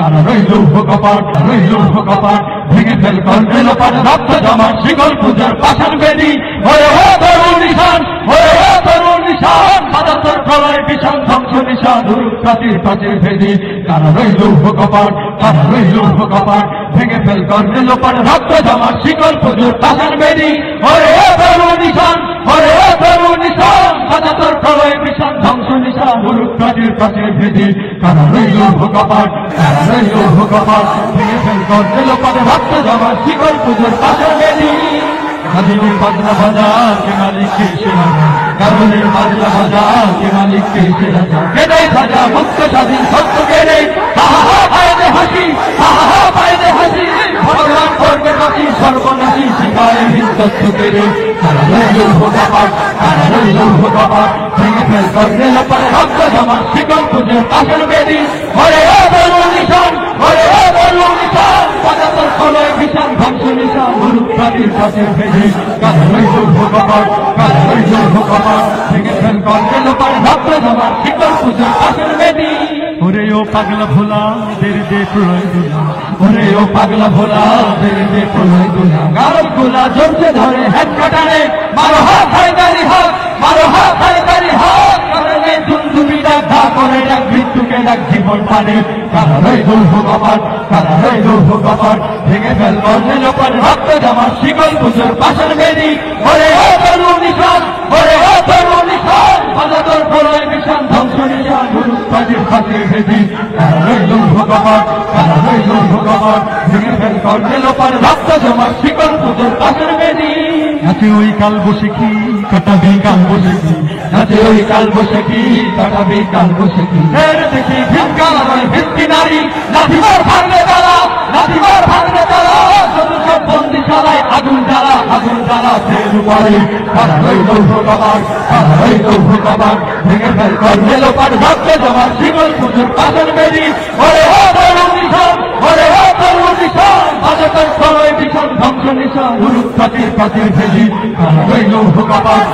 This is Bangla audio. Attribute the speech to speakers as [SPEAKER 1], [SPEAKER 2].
[SPEAKER 1] কারা রইল কপাট রইল কপাট ভেঙে ফেল কর্ণে লোপাট রক্ত জমা শিকল পূজার পাষাণ বেদি হয়ে ও তরুণ নিশান হয়ে ও তরুণ নিশান বাজাতর প্রলয় বিশাল ধ্বংস নিশান দুরূপ প্রাচীর প্রাচীর ভেদি কারা রইল কপাট কারা রইল কপাট ভেঙে ফেল কর্ণে লোপাট রক্ত জমা শিকল পূজার পাষাণ বেদি হয়ে ও তরুণ নিশান হয়ে ও তরুণ নিশান বাজাতর প্রলয় বিশাল ধ্বংস নিশান দুরূপ প্রাচীর প্রাচীর ভেদি কারা রইল কপাট কারা রইল কপাট ভেঙে ফেল কর্ণে লোপাট রক্ত জমা শিকল পূজার পাষাণ বেদি কারণের বাজনা বাজা কে মালিক কে সেরা কারণের বাজনা বাজা কে মালিক কে সেরা কেদাই সাজা মুক্ত স্বাধীন সত্য কেড়ে হা হা পায়ে হাসি হা হা পায়ে হাসি ভগবান করবে হাসি সর্বনাশী শিখায় হিন্দত্ব কেড়ে কারা রইল কপাট কারা রইল কপাট ভেঙে ফেল কর্ণে লোপাট রক্ত জমা শিকল পূজার পাষাণ বেদি হরে ও তরুণ নিশান হরে ও তরুণ নিশান বাজাতর প্রলয় বিশাল ধ্বংস নিশান দুরূপ প্রাচীর প্রাচীর ভেদি কারা রইল কপাট কারা রইল কপাট ভেঙে ফেল কর্ণে লোপাট রক্ত জমা শিকল পূজার পাষাণ বেদি ওরে ও পাগলা ভোলা দেরি দে প্রলয় দুলা ওরে ও পাগলা ভোলা দেরি দে প্রলয় দুলা গারদ গোলা জোরছে ধরে হাত কাটারে মারো হাত হায়দারি হাত মারো হাত হায়দারি হাত কারণে দুন্দুবি ডাক ধা করে ডাক মৃত্যুকে ডাক জীবন পানে কারা রইল কপাট কারা রইল কপাট ভেঙে ফেল কর্ণে লোপাট রক্ত জমা শিকল পূজার পাষাণ বেদি ওরে ও তরুণ নিশান ওরে ও তরুণ নিশান বাজাতর প্রলয় বিশাল ধ্বংস নিশান দুরূপ প্রাচীর প্রাচীর ভেদি কারা রইল কপাট কারা রইল কপাট ভেঙে ফেল কর্ণে লোপাট রক্ত জমা শিকল পূজার পাষাণ বেদি নাচে ওই কাল বসেকি কাটাবি কাল বসেকি নাচে ওই কাল বসেকি কাটাবি কাল বসেকি এর দেখি ভিক্ষা নয় ভিত্তি নারী লাঠিমার ভাঙলে তালা লাঠিমার ভাঙলে তালা চতুর্থ বন্দি চালায় আগুন জ্বালা ফের উপরে কারা রইল কপাট কারা রইল কপাট ভেঙে ফেল কর্ণে লোপাট রক্ত জমা শিকল পূজার পাষাণ বেদি ওরে ও তরুণ নিশান ওরে ও তরুণ নিশান বাজাতর প্রলয় বিশাল ধ্বংস নিশান দুরূপ প্রাচীর প্রাচীর ভেদি কারা রইল কপাট।